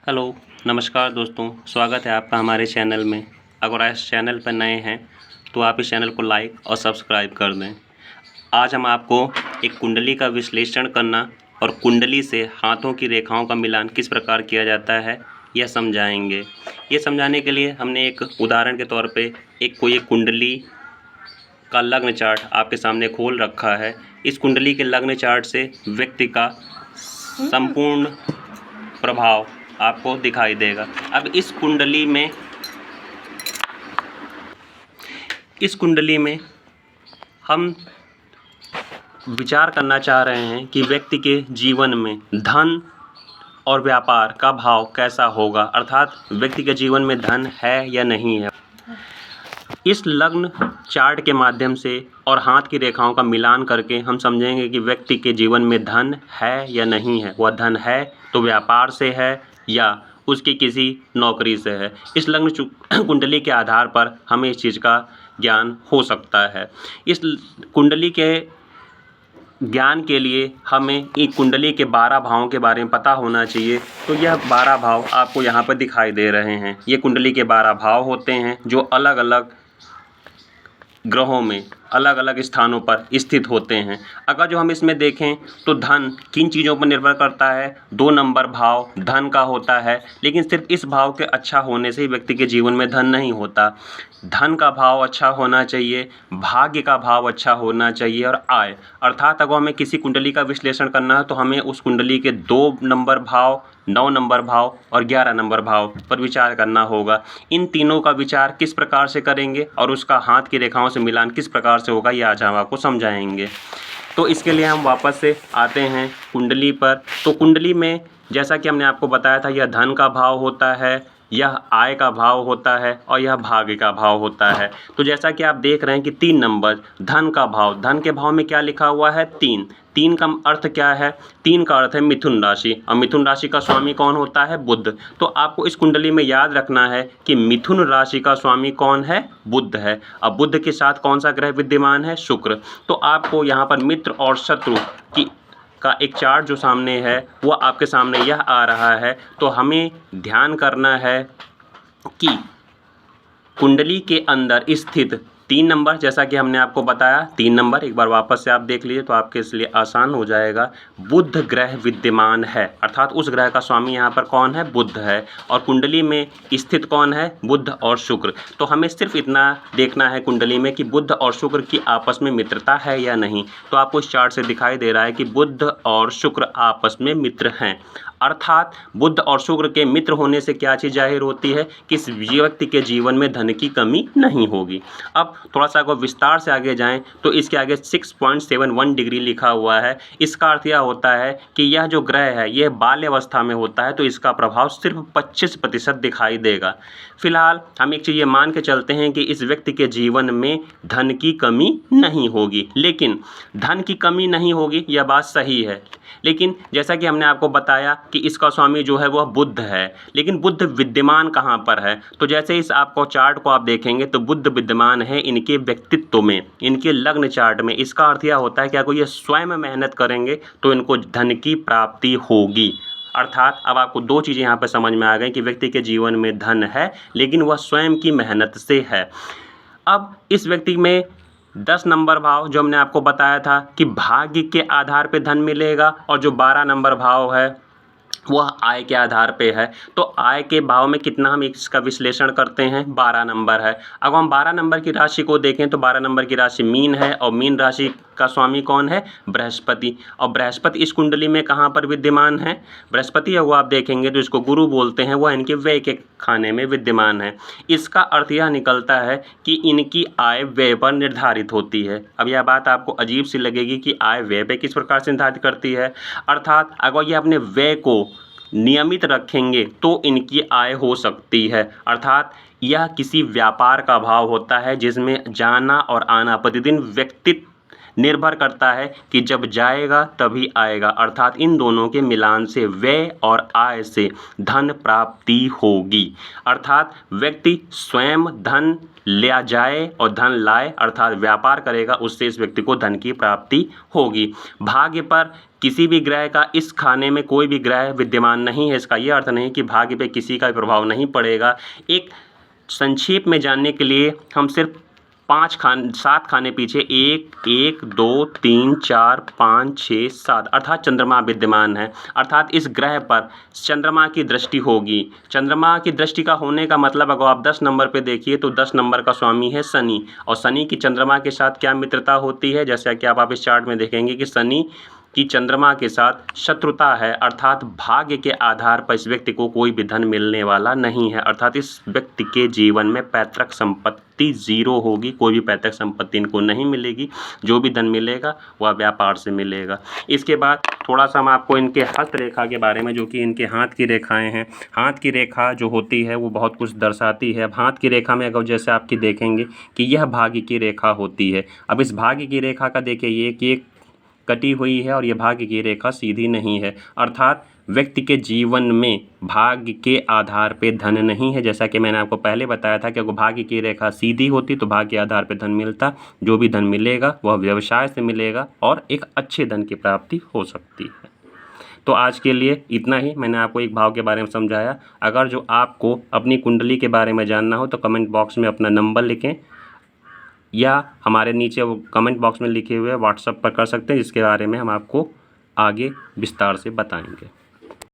Hello, नमस्कार दोस्तों, स्वागत है आपका हमारे चैनल में। अगर आप इस चैनल पर नए हैं तो आप इस चैनल को लाइक और सब्सक्राइब कर दें। आज हम आपको एक कुंडली का विश्लेषण करना और कुंडली से हाथों की रेखाओं का मिलान किस प्रकार किया जाता है यह समझाएंगे। ये समझाने के लिए हमने एक उदाहरण के तौर पे कोई एक कुंडली का लग्न चार्ट आपके सामने खोल रखा है। इस कुंडली के लग्न चार्ट से व्यक्ति का संपूर्ण प्रभाव आपको दिखाई देगा। अब इस कुंडली में हम विचार करना चाह रहे हैं कि व्यक्ति के जीवन में धन और व्यापार का भाव कैसा होगा, अर्थात व्यक्ति के जीवन में धन है या नहीं है। इस लग्न चार्ट के माध्यम से और हाथ की रेखाओं का मिलान करके हम समझेंगे कि व्यक्ति के जीवन में धन है या नहीं है। वह धन है तो व्यापार से है या उसकी किसी नौकरी से है। इस लग्न कुंडली के आधार पर हमें इस चीज़ का ज्ञान हो सकता है। इस कुंडली के ज्ञान के लिए हमें एक कुंडली के 12 भावों के बारे में पता होना चाहिए। तो यह 12 भाव आपको यहाँ पर दिखाई दे रहे हैं। ये कुंडली के 12 भाव होते हैं जो अलग अलग ग्रहों में अलग अलग स्थानों पर स्थित होते हैं। अगर जो हम इसमें देखें तो धन किन चीज़ों पर निर्भर करता है। 2 नंबर भाव धन का होता है, लेकिन सिर्फ इस भाव के अच्छा होने से ही व्यक्ति के जीवन में धन नहीं होता। धन का भाव अच्छा होना चाहिए, भाग्य का भाव अच्छा होना चाहिए और आय, अर्थात अगर हमें किसी कुंडली का विश्लेषण करना है तो हमें उस कुंडली के 2 नंबर भाव, 9 नंबर भाव और 11 नंबर भाव पर विचार करना होगा। इन तीनों का विचार किस प्रकार से करेंगे और उसका हाथ की रेखाओं से मिलान किस प्रकार से होगा, यह आज हम आपको समझाएंगे। तो इसके लिए हम वापस से आते हैं कुंडली पर। तो कुंडली में जैसा कि हमने आपको बताया था, यह धन का भाव होता है, यह आय का भाव होता है और यह भाग्य का भाव होता है। तो जैसा कि आप देख रहे हैं कि 3 नंबर धन का भाव, धन के भाव में क्या लिखा हुआ है 3। 3 का अर्थ क्या है? 3 का अर्थ है मिथुन राशि, और मिथुन राशि का स्वामी कौन होता है? बुध। तो आपको इस कुंडली में याद रखना है कि मिथुन राशि का स्वामी कौन है? बुध है। अब बुध के साथ कौन सा ग्रह विद्यमान है? शुक्र। तो आपको यहाँ पर मित्र और शत्रु की का एक चार्ट जो सामने है वो आपके सामने यह आ रहा है। तो हमें ध्यान करना है कि कुंडली के अंदर स्थित 3 नंबर, जैसा कि हमने आपको बताया 3 नंबर एक बार वापस से आप देख लीजिए तो आपके इसलिए आसान हो जाएगा। बुध ग्रह विद्यमान है, अर्थात उस ग्रह का स्वामी यहाँ पर कौन है? बुध है। और कुंडली में स्थित कौन है? बुध और शुक्र। तो हमें सिर्फ इतना देखना है कुंडली में कि बुध और शुक्र की आपस में मित्रता है या नहीं। तो आपको इस चार्ट से दिखाई दे रहा है कि बुध और शुक्र आपस में मित्र हैं, अर्थात बुध और शुक्र के मित्र होने से क्या चीज़ जाहिर होती है कि इस व्यक्ति के जीवन में धन की कमी नहीं होगी। अब थोड़ा सा अगर विस्तार से आगे जाएं तो इसके आगे 6.71 डिग्री लिखा हुआ है। इसका अर्थ यह होता है कि यह जो ग्रह है यह बाल्यावस्था में होता है, तो इसका प्रभाव सिर्फ 25% दिखाई देगा। फिलहाल हम एक चीज़ ये मान के चलते हैं कि इस व्यक्ति के जीवन में धन की कमी नहीं होगी। लेकिन धन की कमी नहीं होगी यह बात सही है, लेकिन जैसा कि हमने आपको बताया कि इसका स्वामी जो है वह बुध है, लेकिन बुध विद्यमान कहाँ पर है? तो जैसे इस आपको चार्ट को आप देखेंगे तो बुध विद्यमान है इनके व्यक्तित्व में, इनके लग्न चार्ट में। इसका अर्थ यह होता है कि अगर ये स्वयं मेहनत करेंगे तो इनको धन की प्राप्ति होगी। अर्थात अब आपको 2 चीज़ें यहाँ पर समझ में आ गई कि व्यक्ति के जीवन में धन है लेकिन वह स्वयं की मेहनत से है। अब इस व्यक्ति में 10 नंबर भाव जो हमने आपको बताया था कि भाग्य के आधार पे धन मिलेगा, और जो 12 नंबर भाव है वह आय के आधार पे है। तो आय के भाव में कितना हम इसका विश्लेषण करते हैं? 12 नंबर है। अगर हम 12 नंबर की राशि को देखें तो 12 नंबर की राशि मीन है, और मीन राशि का स्वामी कौन है? बृहस्पति। और बृहस्पति इस कुंडली में कहाँ पर विद्यमान है? बृहस्पति है वो आप देखेंगे तो इसको गुरु बोलते हैं, वह इनके व्यय के खाने में विद्यमान है। इसका अर्थ यह निकलता है कि इनकी आय व्यय पर निर्धारित होती है। अब यह बात आपको अजीब सी लगेगी कि आय व्यय पे किस प्रकार से निर्धारित करती है, अर्थात अगर ये अपने व्यय को नियमित रखेंगे तो इनकी आय हो सकती है। अर्थात यह किसी व्यापार का भाव होता है जिसमें जाना और आना प्रतिदिन व्यक्ति निर्भर करता है कि जब जाएगा तभी आएगा, अर्थात इन दोनों के मिलान से व्यय और आय से धन प्राप्ति होगी। अर्थात व्यक्ति स्वयं धन ले जाए और धन लाए, अर्थात व्यापार करेगा, उससे इस व्यक्ति को धन की प्राप्ति होगी। भाग्य पर किसी भी ग्रह का इस खाने में कोई भी ग्रह विद्यमान नहीं है, इसका यह अर्थ नहीं कि भाग्य पे किसी का प्रभाव नहीं पड़ेगा। एक संक्षेप में जानने के लिए हम सिर्फ 7 खाने पीछे 1, 1, 2, 3, 4, 5, 6, 7 अर्थात चंद्रमा विद्यमान है। अर्थात इस ग्रह पर चंद्रमा की दृष्टि होगी। चंद्रमा की दृष्टि का होने का मतलब अगर आप 10 नंबर पे देखिए तो 10 नंबर का स्वामी है शनि, और शनि की चंद्रमा के साथ क्या मित्रता होती है, जैसा कि आप इस चार्ट में देखेंगे कि शनि की चंद्रमा के साथ शत्रुता है। अर्थात भाग्य के आधार पर इस व्यक्ति को कोई भी धन मिलने वाला नहीं है। अर्थात इस व्यक्ति के जीवन में पैतृक संपत्ति 0 होगी, कोई भी पैतृक संपत्ति इनको नहीं मिलेगी। जो भी धन मिलेगा वह व्यापार से मिलेगा। इसके बाद थोड़ा सा हम आपको इनके हस्तरेखा के बारे में, जो कि इनके हाथ की रेखाएं हैं, हाथ की रेखा जो होती है वो बहुत कुछ दर्शाती है। अब हाथ की रेखा में अगर जैसे आपकी देखेंगे कि यह भाग्य की रेखा होती है। अब इस भाग्य की रेखा का देखिए ये कि एक कटी हुई है और ये भाग्य की रेखा सीधी नहीं है। अर्थात व्यक्ति के जीवन में भाग्य के आधार पे धन नहीं है। जैसा कि मैंने आपको पहले बताया था कि अगर भाग्य की रेखा सीधी होती तो भाग्य के आधार पे धन मिलता। जो भी धन मिलेगा वह व्यवसाय से मिलेगा और एक अच्छे धन की प्राप्ति हो सकती है। तो आज के लिए इतना ही। मैंने आपको एक भाव के बारे में समझाया। अगर जो आपको अपनी कुंडली के बारे में जानना हो तो कमेंट बॉक्स में अपना नंबर लिखें, या हमारे नीचे वो कमेंट बॉक्स में लिखे हुए व्हाट्सएप पर कर सकते हैं, जिसके बारे में हम आपको आगे विस्तार से बताएंगे।